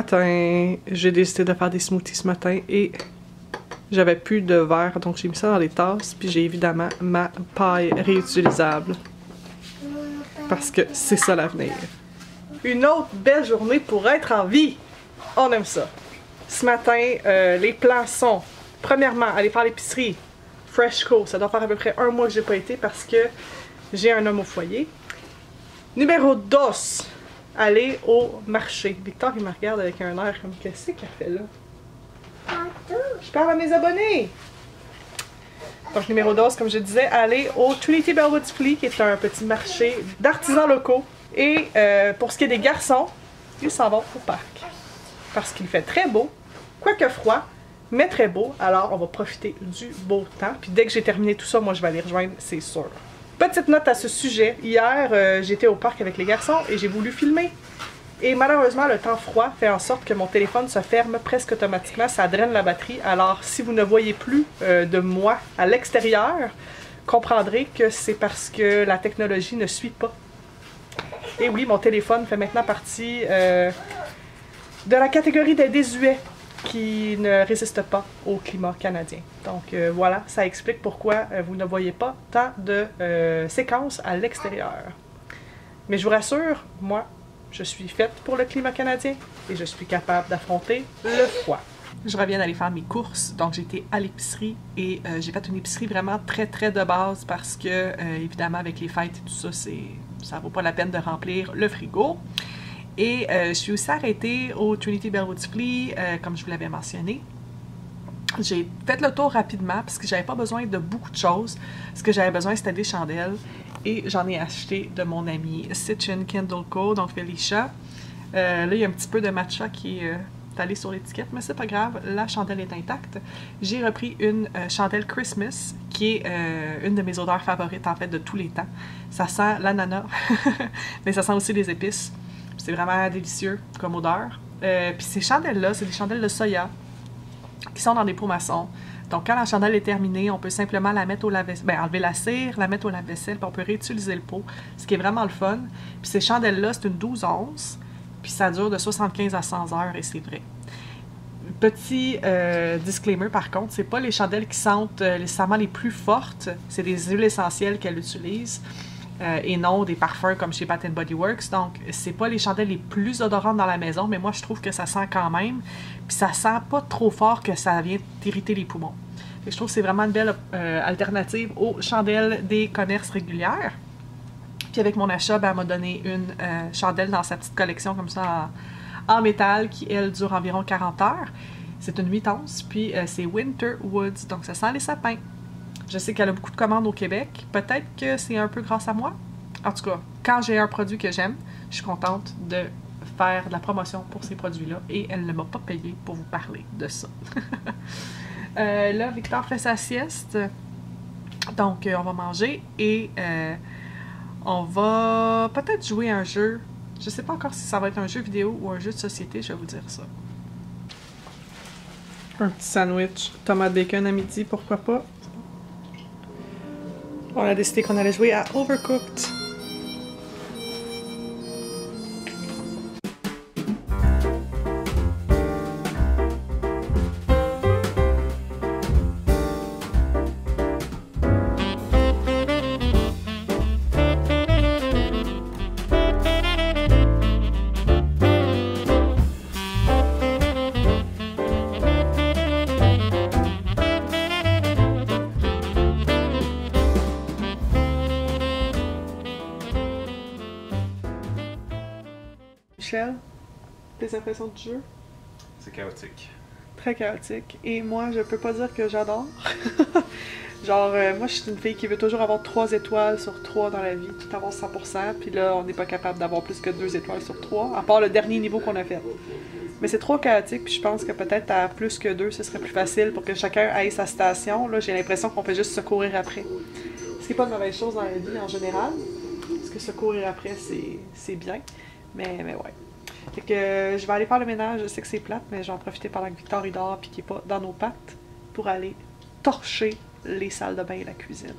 matin, j'ai décidé de faire des smoothies ce matin et j'avais plus de verre, donc j'ai mis ça dans des tasses, puis j'ai évidemment ma paille réutilisable. Parce que c'est ça l'avenir. Une autre belle journée pour être en vie! On aime ça. Ce matin, les plans sont, premièrement, aller faire l'épicerie. Freshco, ça doit faire à peu près un mois que j'ai pas été parce que j'ai un homme au foyer. Numéro 2, aller au marché. Victor, il me regarde avec un air comme, qu'est-ce qu'elle fait là? Je parle à mes abonnés! Donc, numéro 2, comme je disais, aller au Trinity Bellwoods Flea, qui est un petit marché d'artisans locaux. Et pour ce qui est des garçons, ils s'en vont au parc. Parce qu'il fait très beau, quoique froid, mais très beau. Alors, on va profiter du beau temps. Puis dès que j'ai terminé tout ça, moi, je vais aller rejoindre, c'est sûr. Petite note à ce sujet. Hier, j'étais au parc avec les garçons et j'ai voulu filmer. Et malheureusement, le temps froid fait en sorte que mon téléphone se ferme presque automatiquement. Ça draine la batterie. Alors, si vous ne voyez plus de moi à l'extérieur, comprendrez que c'est parce que la technologie ne suit pas. Et oui, mon téléphone fait maintenant partie de la catégorie des désuets qui ne résistent pas au climat canadien. Donc voilà, ça explique pourquoi vous ne voyez pas tant de séquences à l'extérieur. Mais je vous rassure, moi, je suis faite pour le climat canadien et je suis capable d'affronter le froid. Je reviens d'aller faire mes courses, donc j'étais à l'épicerie et j'ai fait une épicerie vraiment très de base parce que, évidemment, avec les fêtes et tout ça, ça vaut pas la peine de remplir le frigo. Et je suis aussi arrêtée au Trinity Bellwoods Flea, comme je vous l'avais mentionné. J'ai fait le tour rapidement parce que j'avais pas besoin de beaucoup de choses. Ce que j'avais besoin, c'était des chandelles. Et j'en ai acheté de mon amie Sitchin Kindle Co, donc Felicia. Là, il y a un petit peu de matcha qui est allé sur l'étiquette, mais c'est pas grave, la chandelle est intacte. J'ai repris une chandelle Christmas, qui est une de mes odeurs favorites, en fait, de tous les temps. Ça sent l'ananas, mais ça sent aussi les épices. C'est vraiment délicieux comme odeur. Puis ces chandelles-là, c'est des chandelles de soya qui sont dans des pots maçons. Donc, quand la chandelle est terminée, on peut simplement la mettre au lave-vaisselle, ben, enlever la cire, la mettre au lave-vaisselle, puis on peut réutiliser le pot, ce qui est vraiment le fun. Puis ces chandelles-là, c'est une 12 onces, puis ça dure de 75 à 100 heures, et c'est vrai. Petit disclaimer, par contre, c'est pas les chandelles qui sentent nécessairement les plus fortes, c'est des huiles essentielles qu'elle utilise, et non des parfums comme chez Bath & Body Works. Donc, c'est pas les chandelles les plus odorantes dans la maison, mais moi, je trouve que ça sent quand même. Puis ça sent pas trop fort que ça vient t'irriter les poumons. Et je trouve que c'est vraiment une belle alternative aux chandelles des commerces régulières. Puis avec mon achat, ben, elle m'a donné une chandelle dans sa petite collection comme ça en métal qui, elle, dure environ 40 heures. C'est une 8 onces, puis c'est Winter Woods, donc ça sent les sapins. Je sais qu'elle a beaucoup de commandes au Québec. Peut-être que c'est un peu grâce à moi. En tout cas, quand j'ai un produit que j'aime, je suis contente de faire de la promotion pour ces produits-là. Et elle ne m'a pas payé pour vous parler de ça. Là, Victor fait sa sieste. Donc, on va manger et on va peut-être jouer à un jeu. Je ne sais pas encore si ça va être un jeu vidéo ou un jeu de société. Je vais vous dire ça. Un petit sandwich, tomate bacon à midi, pourquoi pas. On a décidé qu'on allait jouer à Overcooked. Michel, tes impressions du jeu? C'est chaotique. Très chaotique. Et moi, je peux pas dire que j'adore. Genre, moi, je suis une fille qui veut toujours avoir 3 étoiles sur 3 dans la vie, tout avoir 100%, puis là, on n'est pas capable d'avoir plus que 2 étoiles sur 3, à part le dernier niveau qu'on a fait. Mais c'est trop chaotique, puis je pense que peut-être à plus que 2, ce serait plus facile pour que chacun aille sa station. Là, j'ai l'impression qu'on fait juste se courir après. Ce qui n'est pas une mauvaise chose dans la vie en général, parce que se courir après, c'est bien. Mais ouais. Fait que je vais aller faire le ménage, je sais que c'est plate, mais je vais en profiter pendant que Victor il dort puis qu'il n'est pas dans nos pattes pour aller torcher les salles de bain et la cuisine.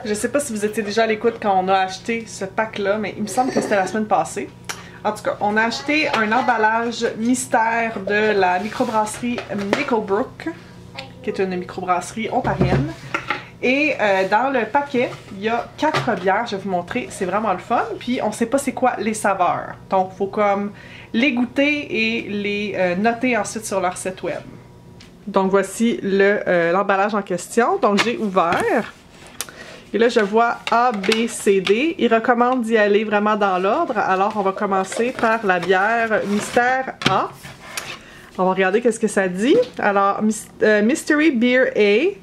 Je sais pas si vous étiez déjà à l'écoute quand on a acheté ce pack-là, mais il me semble que c'était la semaine passée. En tout cas, on a acheté un emballage mystère de la microbrasserie Nickelbrook, qui est une microbrasserie ontarienne. Et dans le paquet, il y a 4 bières, je vais vous montrer, c'est vraiment le fun. Puis on sait pas c'est quoi les saveurs. Donc il faut comme les goûter et les noter ensuite sur leur site web. Donc voici l'emballage en question. Donc j'ai ouvert. Et là, je vois A, B, C, D. Ils recommandent d'y aller vraiment dans l'ordre. Alors, on va commencer par la bière Mystère A. On va regarder qu'est-ce que ça dit. Alors, Mystery Beer A,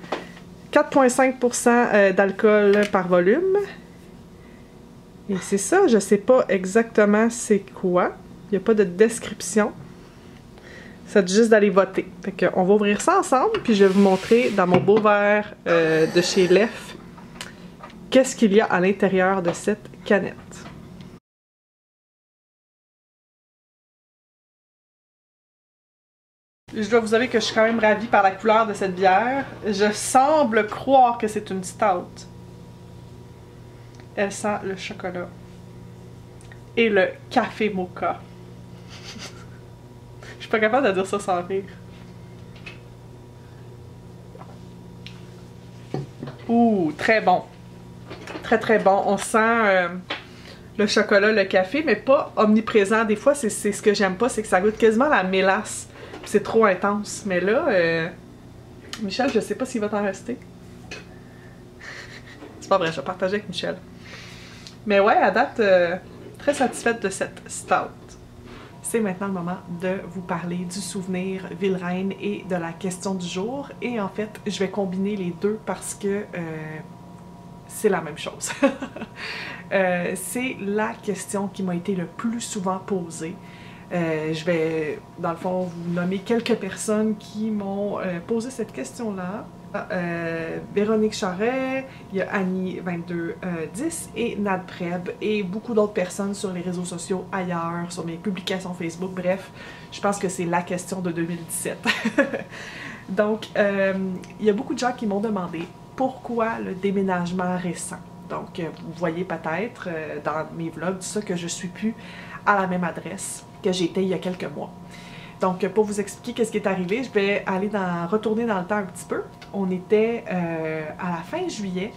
4,5% d'alcool par volume. Et c'est ça, je sais pas exactement c'est quoi. Il n'y a pas de description. Ça dit juste d'aller voter. Fait qu'on va ouvrir ça ensemble, puis je vais vous montrer dans mon beau verre de chez Lef qu'est-ce qu'il y a à l'intérieur de cette canette. Je dois vous avouer que je suis quand même ravie par la couleur de cette bière. Je semble croire que c'est une stout. Elle sent le chocolat. Et le café mocha. Je suis pas capable de dire ça sans rire. Ouh, très bon. Très très bon. On sent le chocolat, le café, mais pas omniprésent. Des fois, c'est ce que j'aime pas, c'est que ça goûte quasiment la mélasse. C'est trop intense. Mais là, Michel, je sais pas s'il va t'en rester. C'est pas vrai, je vais partager avec Michel. Mais ouais, à date, très satisfaite de cette stout. C'est maintenant le moment de vous parler du souvenir Ville-Reine et de la question du jour. Et en fait, je vais combiner les deux parce que c'est la même chose. C'est la question qui m'a été le plus souvent posée. Je vais, dans le fond, vous nommer quelques personnes qui m'ont posé cette question-là. Véronique Charret, il y a Annie2210 et Nadpreb et beaucoup d'autres personnes sur les réseaux sociaux ailleurs, sur mes publications Facebook, bref, je pense que c'est la question de 2017. Donc, il y a beaucoup de gens qui m'ont demandé pourquoi le déménagement récent. Donc, vous voyez peut-être dans mes vlogs, tout ça, que je suis plus à la même adresse que j'étais il y a quelques mois. Donc, pour vous expliquer qu'est-ce qui est arrivé, je vais aller retourner dans le temps un petit peu. On était à la fin juillet,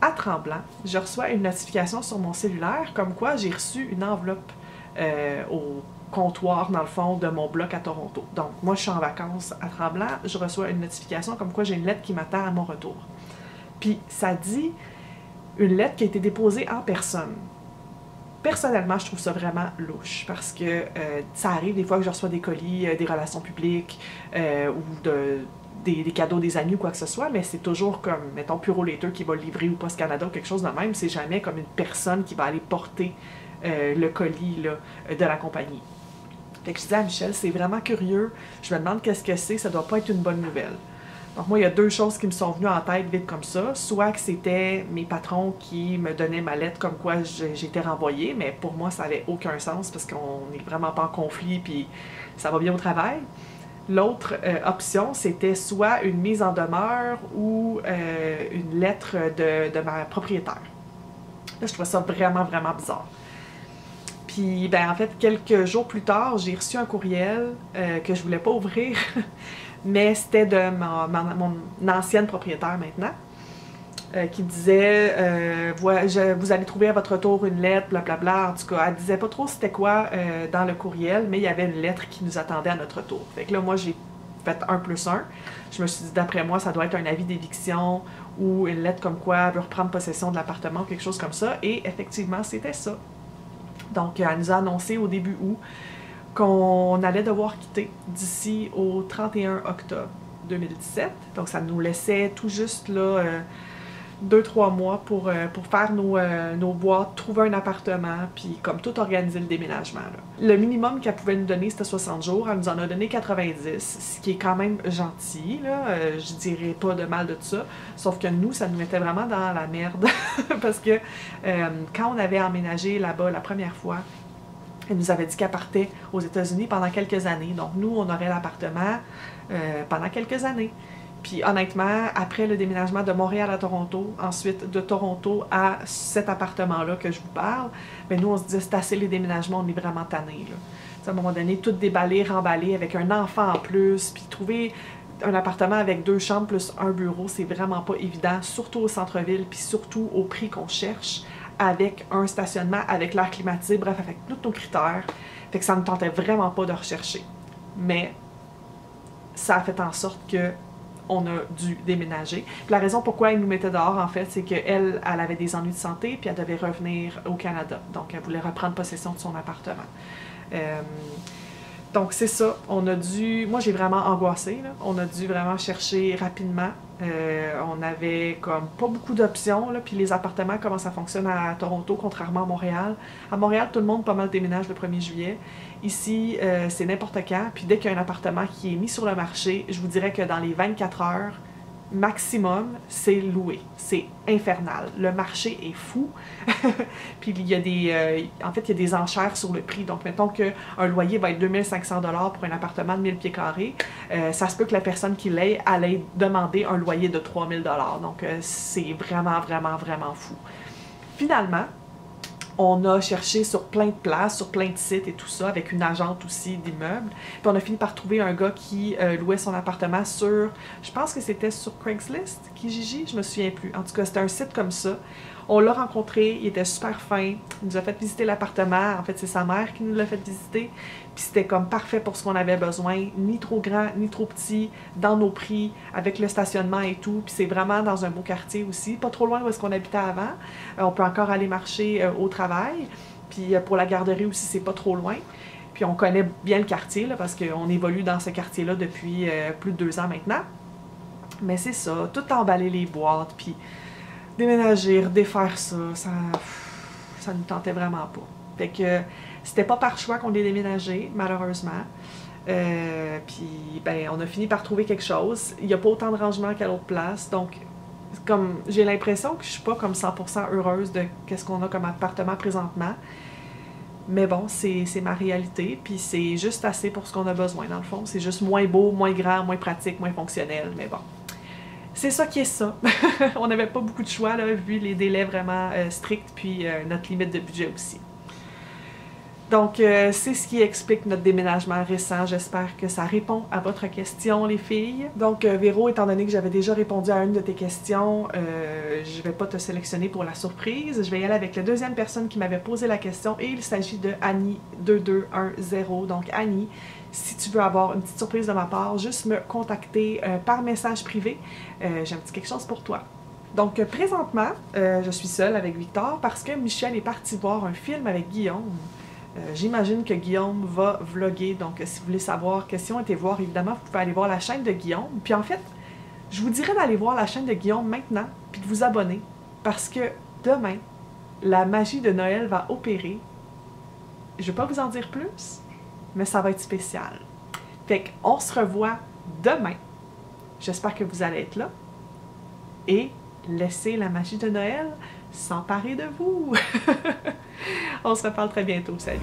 à Tremblant. Je reçois une notification sur mon cellulaire, comme quoi j'ai reçu une enveloppe au comptoir, dans le fond, de mon bloc à Toronto. Donc, moi, je suis en vacances à Tremblant, je reçois une notification comme quoi j'ai une lettre qui m'attend à mon retour. Puis, ça dit une lettre qui a été déposée en personne. Personnellement, je trouve ça vraiment louche parce que ça arrive des fois que je reçois des colis, des relations publiques ou des cadeaux des amis ou quoi que ce soit, mais c'est toujours comme, mettons, Puro Later qui va le livrer ou Post Canada ou quelque chose de même. C'est jamais comme une personne qui va aller porter le colis là, de la compagnie. Fait que je disais à Michel, c'est vraiment curieux. Je me demande qu'est-ce que c'est, ça doit pas être une bonne nouvelle. Donc moi, il y a deux choses qui me sont venues en tête vite comme ça. Soit que c'était mes patrons qui me donnaient ma lettre comme quoi j'étais renvoyée, mais pour moi, ça n'avait aucun sens parce qu'on n'est vraiment pas en conflit puis ça va bien au travail. L'autre option, c'était soit une mise en demeure ou une lettre de ma propriétaire. Là, je trouvais ça vraiment, vraiment bizarre. Puis, ben en fait, quelques jours plus tard, j'ai reçu un courriel que je voulais pas ouvrir. Mais c'était de mon ancienne propriétaire maintenant, qui disait vous allez trouver à votre retour une lettre, blablabla. En tout cas, elle disait pas trop c'était quoi dans le courriel, mais il y avait une lettre qui nous attendait à notre retour. Fait que là, moi, j'ai fait 1+1. Je me suis dit, d'après moi, ça doit être un avis d'éviction ou une lettre comme quoi elle veut reprendre possession de l'appartement ou quelque chose comme ça. Et effectivement, c'était ça. Donc, elle nous a annoncé au début août qu'on allait devoir quitter d'ici au 31 octobre 2017. Donc, ça nous laissait tout juste là 2-3 mois pour faire nos boîtes, trouver un appartement, puis comme tout organiser le déménagement. Là. Le minimum qu'elle pouvait nous donner, c'était 60 jours. Elle nous en a donné 90, ce qui est quand même gentil. Là. Je dirais pas de mal de tout ça. Sauf que nous, ça nous mettait vraiment dans la merde. Parce que quand on avait emménagé là-bas la première fois, elle nous avait dit qu'elle partait aux États-Unis pendant quelques années. Donc, nous, on aurait l'appartement pendant quelques années. Puis honnêtement, après le déménagement de Montréal à Toronto, ensuite de Toronto à cet appartement-là que je vous parle, ben nous on se disait c'est assez les déménagements, on est vraiment tannés, là. À un moment donné, tout déballé, remballé, avec un enfant en plus, puis trouver un appartement avec 2 chambres plus un bureau, c'est vraiment pas évident, surtout au centre-ville, puis surtout au prix qu'on cherche, avec un stationnement, avec l'air climatisé, bref, avec tous nos critères. Fait que ça ne me tentait vraiment pas de rechercher. Mais ça a fait en sorte que on a dû déménager. Puis la raison pourquoi elle nous mettait dehors, en fait, c'est qu'elle avait des ennuis de santé, puis elle devait revenir au Canada. Donc, elle voulait reprendre possession de son appartement. Donc c'est ça, on a dû, moi j'ai vraiment angoissé, là. On a dû vraiment chercher rapidement, on avait comme pas beaucoup d'options, là, puis les appartements, comment ça fonctionne à Toronto, contrairement à Montréal. À Montréal, tout le monde pas mal déménage le 1er juillet. Ici, c'est n'importe quand, puis dès qu'il y a un appartement qui est mis sur le marché, je vous dirais que dans les 24 heures, maximum, c'est loué. C'est infernal. Le marché est fou. Puis il y a des... en fait, il y a des enchères sur le prix. Donc, mettons qu'un loyer va être 2500 $ pour un appartement de 1000 pieds carrés. Ça se peut que la personne qui l'ait allait demander un loyer de 3000 $. Donc, c'est vraiment, vraiment, vraiment fou. Finalement, on a cherché sur plein de places, sur plein de sites et tout ça, avec une agente aussi d'immeubles. Puis on a fini par trouver un gars qui louait son appartement sur, je pense que c'était sur Craigslist, Kijiji, je me souviens plus. En tout cas, c'était un site comme ça. On l'a rencontré, il était super fin, il nous a fait visiter l'appartement. En fait, c'est sa mère qui nous l'a fait visiter. Puis c'était comme parfait pour ce qu'on avait besoin, ni trop grand, ni trop petit, dans nos prix, avec le stationnement et tout. Puis c'est vraiment dans un beau quartier aussi, pas trop loin de où est-ce qu'on habitait avant. On peut encore aller marcher au travail. Puis pour la garderie aussi, c'est pas trop loin. Puis on connaît bien le quartier, là, parce qu'on évolue dans ce quartier-là depuis plus de 2 ans maintenant. Mais c'est ça, tout emballer les boîtes, puis déménager, défaire ça, ça nous tentait vraiment pas. Fait que c'était pas par choix qu'on est déménagé, malheureusement. Puis, ben, on a fini par trouver quelque chose. Il n'y a pas autant de rangements qu'à l'autre place, donc comme j'ai l'impression que je suis pas comme 100% heureuse de qu'est-ce qu'on a comme appartement présentement. Mais bon, c'est ma réalité, puis c'est juste assez pour ce qu'on a besoin, dans le fond. C'est juste moins beau, moins grand, moins pratique, moins fonctionnel, mais bon. C'est ça qui est ça. On n'avait pas beaucoup de choix, là, vu les délais vraiment stricts, puis notre limite de budget aussi. Donc, c'est ce qui explique notre déménagement récent. J'espère que ça répond à votre question, les filles. Donc, Véro, étant donné que j'avais déjà répondu à une de tes questions, je vais pas te sélectionner pour la surprise. Je vais y aller avec la deuxième personne qui m'avait posé la question, et il s'agit de Annie2210. Donc, Annie, si tu veux avoir une petite surprise de ma part, juste me contacter par message privé. J'ai un petit quelque chose pour toi. Donc, présentement, je suis seule avec Victor parce que Michel est parti voir un film avec Guillaume. J'imagine que Guillaume va vlogger, donc si vous voulez savoir quelles ont été voir, évidemment, vous pouvez aller voir la chaîne de Guillaume. Puis en fait, je vous dirais d'aller voir la chaîne de Guillaume maintenant, puis de vous abonner, parce que demain, la magie de Noël va opérer. Je ne vais pas vous en dire plus, mais ça va être spécial. Fait qu'on se revoit demain. J'espère que vous allez être là. Et laissez la magie de Noël s'emparer de vous. On se reparle très bientôt. Salut!